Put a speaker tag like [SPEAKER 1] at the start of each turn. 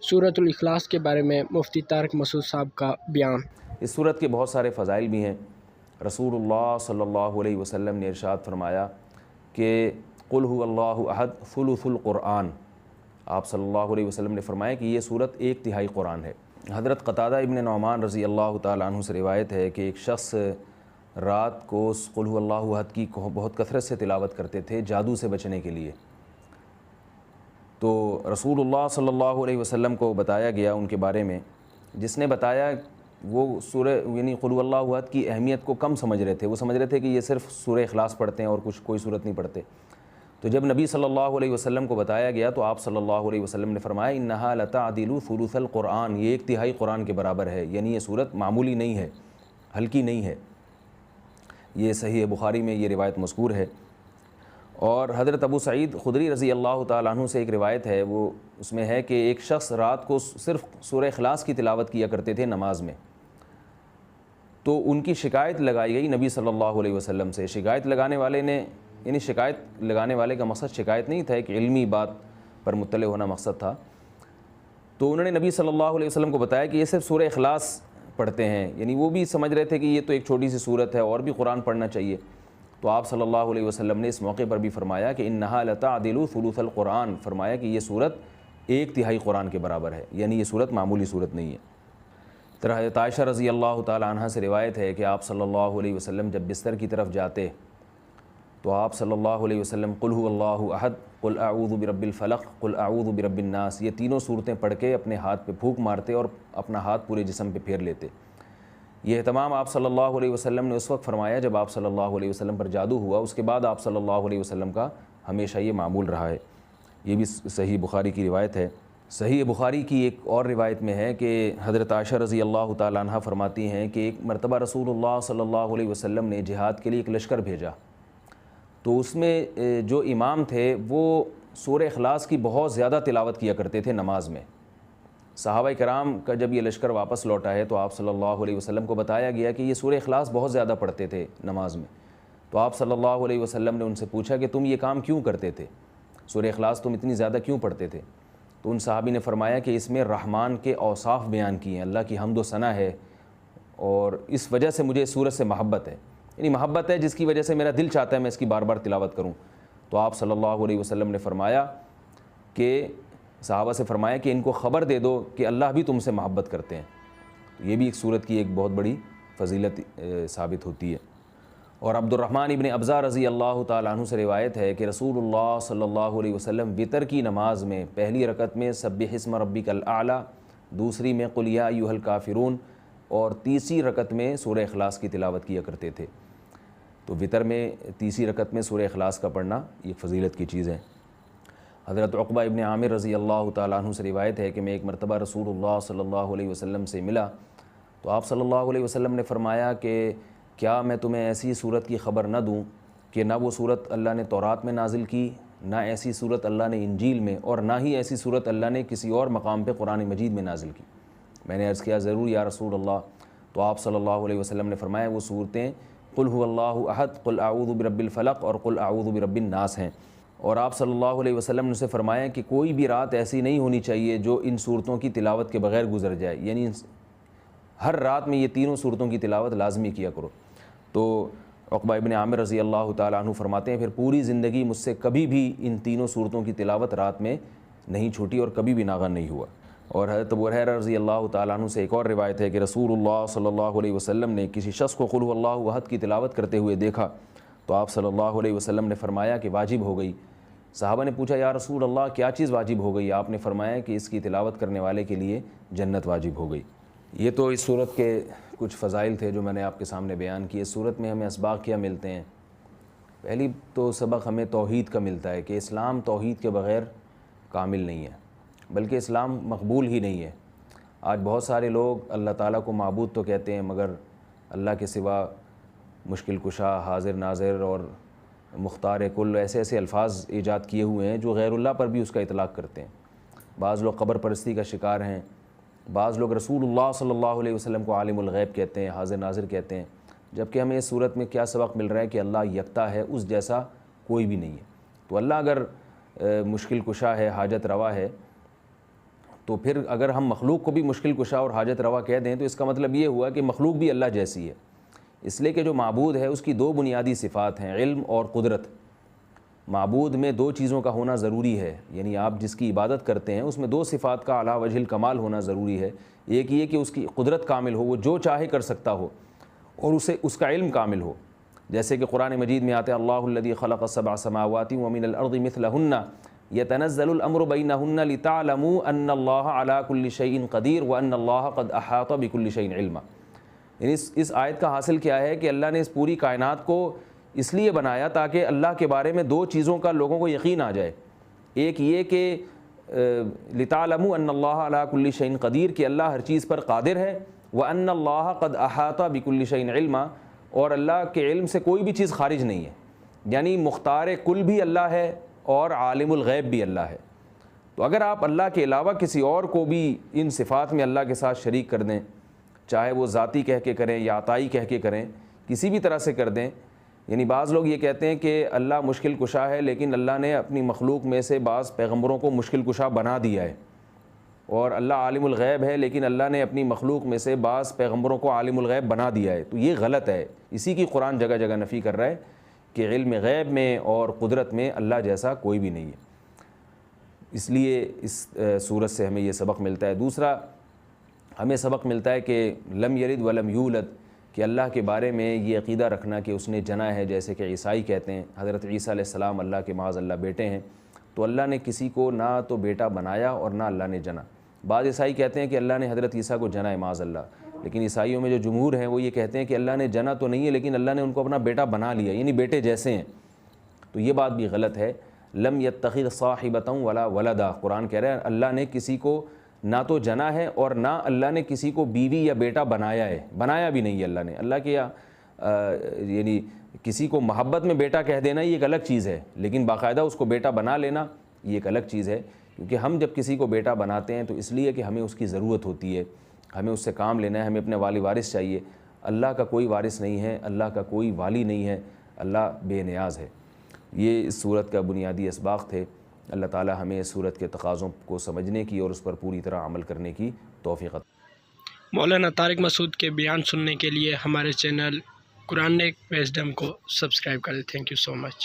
[SPEAKER 1] سورۃ الاخلاص کے بارے میں مفتی طارق مسعود صاحب کا بیان۔
[SPEAKER 2] اس صورت کے بہت سارے فضائل بھی ہیں۔ رسول اللہ صلی اللہ علیہ وسلم نے ارشاد فرمایا کہ قل هو اللہ احد ثلث القرآن۔ آپ صلی اللہ علیہ وسلم نے فرمایا کہ یہ صورت ایک تہائی قرآن ہے۔ حضرت قتادہ ابن نعمان رضی اللہ تعالیٰ عنہ سے روایت ہے کہ ایک شخص رات کو قل هو اللہ احد کی بہت کثرت سے تلاوت کرتے تھے جادو سے بچنے کے لیے۔ تو رسول اللہ صلی اللہ علیہ وسلم کو بتایا گیا ان کے بارے میں، جس نے بتایا وہ سورہ یعنی قل هو اللہ احد کی اہمیت کو کم سمجھ رہے تھے، وہ سمجھ رہے تھے کہ یہ صرف سورہ اخلاص پڑھتے ہیں اور کوئی صورت نہیں پڑھتے۔ تو جب نبی صلی اللہ علیہ وسلم کو بتایا گیا تو آپ صلی اللہ علیہ وسلم نے فرمایا انہا لتعدل ثلث القرآن، یہ ایک تہائی قرآن کے برابر ہے، یعنی یہ صورت معمولی نہیں ہے، ہلکی نہیں ہے۔ یہ صحیح بخاری میں یہ روایت مذکور ہے۔ اور حضرت ابو سعید خدری رضی اللہ تعالیٰ عنہ سے ایک روایت ہے، وہ اس میں ہے کہ ایک شخص رات کو صرف سورہ اخلاص کی تلاوت کیا کرتے تھے نماز میں، تو ان کی شکایت لگائی گئی نبی صلی اللہ علیہ وسلم سے۔ شکایت لگانے والے نے یعنی شکایت لگانے والے کا مقصد شکایت نہیں تھا، ایک علمی بات پر مطلع ہونا مقصد تھا۔ تو انہوں نے نبی صلی اللہ علیہ وسلم کو بتایا کہ یہ صرف سورہ اخلاص پڑھتے ہیں، یعنی وہ بھی سمجھ رہے تھے کہ یہ تو ایک چھوٹی سی صورت ہے اور بھی قرآن پڑھنا چاہیے۔ تو آپ صلی اللہ علیہ وسلم نے اس موقع پر بھی فرمایا کہ انہا لتعدل ثلث القرآن، فرمایا کہ یہ صورت ایک تہائی قرآن کے برابر ہے، یعنی یہ صورت معمولی صورت نہیں ہے۔ حضرت عائشہ رضی اللہ تعالی عنہ سے روایت ہے کہ آپ صلی اللہ علیہ وسلم جب بستر کی طرف جاتے تو آپ صلی اللہ علیہ وسلم قل هو اللہ احد، قل اعوذ برب الفلق، قل اعوذ برب الناس، یہ تینوں صورتیں پڑھ کے اپنے ہاتھ پہ پھونک مارتے اور اپنا ہاتھ پورے جسم پہ پھیر لیتے۔ یہ اہتمام آپ صلی اللہ علیہ وسلم نے اس وقت فرمایا جب آپ صلی اللہ علیہ وسلم پر جادو ہوا، اس کے بعد آپ صلی اللہ علیہ وسلم کا ہمیشہ یہ معمول رہا ہے۔ یہ بھی صحیح بخاری کی روایت ہے۔ صحیح بخاری کی ایک اور روایت میں ہے کہ حضرت عائشہ رضی اللہ تعالیٰ عنہ فرماتی ہیں کہ ایک مرتبہ رسول اللہ صلی اللہ علیہ وسلم نے جہاد کے لیے ایک لشکر بھیجا، تو اس میں جو امام تھے وہ سورہ اخلاص کی بہت زیادہ تلاوت کیا کرتے تھے نماز میں۔ صحابہ کرام کا جب یہ لشکر واپس لوٹا ہے تو آپ صلی اللہ علیہ وسلم کو بتایا گیا کہ یہ سورہ اخلاص بہت زیادہ پڑھتے تھے نماز میں۔ تو آپ صلی اللہ علیہ وسلم نے ان سے پوچھا کہ تم یہ کام کیوں کرتے تھے، سورہ اخلاص تم اتنی زیادہ کیوں پڑھتے تھے؟ تو ان صحابی نے فرمایا کہ اس میں رحمان کے اوصاف بیان کیے ہیں، اللہ کی حمد و ثنا ہے، اور اس وجہ سے مجھے اس سورت سے محبت ہے، یعنی محبت ہے جس کی وجہ سے میرا دل چاہتا ہے میں اس کی بار بار تلاوت کروں۔ تو آپ صلی اللہ علیہ وسلم نے فرمایا کہ صحابہ سے فرمایا کہ ان کو خبر دے دو کہ اللہ بھی تم سے محبت کرتے ہیں۔ یہ بھی ایک صورت کی ایک بہت بڑی فضیلت ثابت ہوتی ہے۔ اور عبد الرحمن ابن ابزہ رضی اللہ تعالیٰ عنہ سے روایت ہے کہ رسول اللہ صلی اللہ علیہ وسلم وتر کی نماز میں پہلی رکعت میں سبح اسم ربک الاعلیٰ، دوسری میں قل یا ایھا الکافرون، اور تیسری رکعت میں سورہ اخلاص کی تلاوت کیا کرتے تھے۔ تو وتر میں تیسری رکعت میں سورہ اخلاص کا پڑھنا یہ فضیلت کی چیز ہے۔ حضرت عقبہ ابن عامر رضی اللہ تعالیٰ عنہ سے روایت ہے کہ میں ایک مرتبہ رسول اللہ صلی اللہ علیہ وسلم سے ملا تو آپ صلی اللہ علیہ وسلم نے فرمایا کہ کیا میں تمہیں ایسی صورت کی خبر نہ دوں کہ نہ وہ صورت اللہ نے تورات میں نازل کی، نہ ایسی صورت اللہ نے انجیل میں، اور نہ ہی ایسی صورت اللہ نے کسی اور مقام پہ قرآن مجید میں نازل کی؟ میں نے عرض کیا ضرور یا رسول اللہ۔ تو آپ صلی اللہ علیہ وسلم نے فرمایا وہ صورتیں قل هو اللہ احد، قل اعوذ برب الفلق اور قل اعوذ برب الناس ہیں۔ اور آپ صلی اللہ علیہ وسلم نے اسے فرمایا کہ کوئی بھی رات ایسی نہیں ہونی چاہیے جو ان صورتوں کی تلاوت کے بغیر گزر جائے، یعنی ہر رات میں یہ تینوں صورتوں کی تلاوت لازمی کیا کرو۔ تو عقبہ ابن عامر رضی اللہ تعالیٰ عنہ فرماتے ہیں پھر پوری زندگی مجھ سے کبھی بھی ان تینوں صورتوں کی تلاوت رات میں نہیں چھوٹی اور کبھی بھی ناغا نہیں ہوا۔ اور حضرت ابو ہریرہ رضی اللہ تعالیٰ عنہ سے ایک اور روایت ہے کہ رسول اللہ صلی اللہ علیہ وسلم نے کسی شخص کو قل هو اللہ احد کی تلاوت کرتے ہوئے دیکھا تو آپ صلی اللہ علیہ وسلم نے فرمایا کہ واجب ہو گئی۔ صحابہ نے پوچھا یا رسول اللہ کیا چیز واجب ہو گئی؟ آپ نے فرمایا کہ اس کی تلاوت کرنے والے کے لیے جنت واجب ہو گئی۔ یہ تو اس صورت کے کچھ فضائل تھے جو میں نے آپ کے سامنے بیان کیے۔ اس صورت میں ہمیں اسباق کیا ملتے ہیں؟ پہلی تو سبق ہمیں توحید کا ملتا ہے کہ اسلام توحید کے بغیر کامل نہیں ہے، بلکہ اسلام مقبول ہی نہیں ہے۔ آج بہت سارے لوگ اللہ تعالیٰ کو معبود تو کہتے ہیں مگر اللہ کے سوا مشکل کشا، حاضر ناظر اور مختار کل ایسے ایسے الفاظ ایجاد کیے ہوئے ہیں جو غیر اللہ پر بھی اس کا اطلاق کرتے ہیں۔ بعض لوگ قبر پرستی کا شکار ہیں، بعض لوگ رسول اللہ صلی اللہ علیہ وسلم کو عالم الغیب کہتے ہیں، حاضر ناظر کہتے ہیں، جبکہ ہمیں اس صورت میں کیا سبق مل رہا ہے کہ اللہ یکتا ہے، اس جیسا کوئی بھی نہیں ہے۔ تو اللہ اگر مشکل کشا ہے، حاجت روا ہے، تو پھر اگر ہم مخلوق کو بھی مشکل کشا اور حاجت روا کہہ دیں تو اس کا مطلب یہ ہوا کہ مخلوق بھی اللہ جیسی ہے، اس لیے کہ جو معبود ہے اس کی دو بنیادی صفات ہیں، علم اور قدرت۔ معبود میں دو چیزوں کا ہونا ضروری ہے، یعنی آپ جس کی عبادت کرتے ہیں اس میں دو صفات کا علی وجہ الکمال ہونا ضروری ہے۔ ایک یہ کہ اس کی قدرت کامل ہو، وہ جو چاہے کر سکتا ہو، اور اس کا علم کامل ہو، جیسے کہ قرآن مجید میں آتے اللہ الذی خلق السبع سماوات ومن الارض مثلہن یتنزل الامر بینہن لتعلموا ان اللہ علی کل شیء قدیر وان اللہ قد احاط بکل شیء علما۔ یعنی اس آیت کا حاصل کیا ہے کہ اللہ نے اس پوری کائنات کو اس لیے بنایا تاکہ اللہ کے بارے میں دو چیزوں کا لوگوں کو یقین آ جائے۔ ایک یہ کہ لتعلموا ان اللہ علی کل شیء قدیر، کہ اللہ ہر چیز پر قادر ہے، وان اللہ قد احاط بکل شیء علما، اور اللہ کے علم سے کوئی بھی چیز خارج نہیں ہے، یعنی مختار کل بھی اللہ ہے اور عالم الغیب بھی اللہ ہے۔ تو اگر آپ اللہ کے علاوہ کسی اور کو بھی ان صفات میں اللہ کے ساتھ شریک کر دیں، چاہے وہ ذاتی کہہ کے کریں یا عطائی کہہ کے کریں، کسی بھی طرح سے کر دیں، یعنی بعض لوگ یہ کہتے ہیں کہ اللہ مشکل کشا ہے لیکن اللہ نے اپنی مخلوق میں سے بعض پیغمبروں کو مشکل کشا بنا دیا ہے، اور اللہ عالم الغیب ہے لیکن اللہ نے اپنی مخلوق میں سے بعض پیغمبروں کو عالم الغیب بنا دیا ہے، تو یہ غلط ہے۔ اسی کی قرآن جگہ جگہ نفی کر رہا ہے کہ علم غیب میں اور قدرت میں اللہ جیسا کوئی بھی نہیں ہے۔ اس لیے اس سورت سے ہمیں یہ سبق ملتا ہے۔ دوسرا ہمیں سبق ملتا ہے کہ لم یلد ولم یولد، کہ اللہ کے بارے میں یہ عقیدہ رکھنا کہ اس نے جنا ہے، جیسے کہ عیسائی کہتے ہیں حضرت عیسیٰ علیہ السلام اللہ کے معاذ اللہ بیٹے ہیں، تو اللہ نے کسی کو نہ تو بیٹا بنایا اور نہ اللہ نے جنا۔ بعض عیسائی کہتے ہیں کہ اللہ نے حضرت عیسیٰ کو جنا ہے معاذ اللہ، لیکن عیسائیوں میں جو جمہور ہیں وہ یہ کہتے ہیں کہ اللہ نے جنا تو نہیں ہے لیکن اللہ نے ان کو اپنا بیٹا بنا لیا، یعنی بیٹے جیسے ہیں، تو یہ بات بھی غلط ہے۔ لم یتخذ صاحبۃ ولا ولدا، قرآن کہہ رہا ہے اللہ نے کسی کو نہ تو جنا ہے اور نہ اللہ نے کسی کو بیوی یا بیٹا بنایا ہے، بنایا بھی نہیں ہے اللہ نے۔ اللہ کے یعنی کسی کو محبت میں بیٹا کہہ دینا یہ ایک الگ چیز ہے، لیکن باقاعدہ اس کو بیٹا بنا لینا یہ ایک الگ چیز ہے، کیونکہ ہم جب کسی کو بیٹا بناتے ہیں تو اس لیے کہ ہمیں اس کی ضرورت ہوتی ہے، ہمیں اس سے کام لینا ہے، ہمیں اپنے والی وارث چاہیے۔ اللہ کا کوئی وارث نہیں ہے، اللہ کا کوئی والی نہیں ہے، اللہ بے نیاز ہے۔ یہ اس صورت کا بنیادی اسباق تھے۔ اللہ تعالی ہمیں اس صورت کے تقاضوں کو سمجھنے کی اور اس پر پوری طرح عمل کرنے کی توفیق عطا۔
[SPEAKER 1] مولانا طارق مسعود کے بیان سننے کے لیے ہمارے چینل قرآنک وزڈم کو سبسکرائب کریں۔ Thank you so much.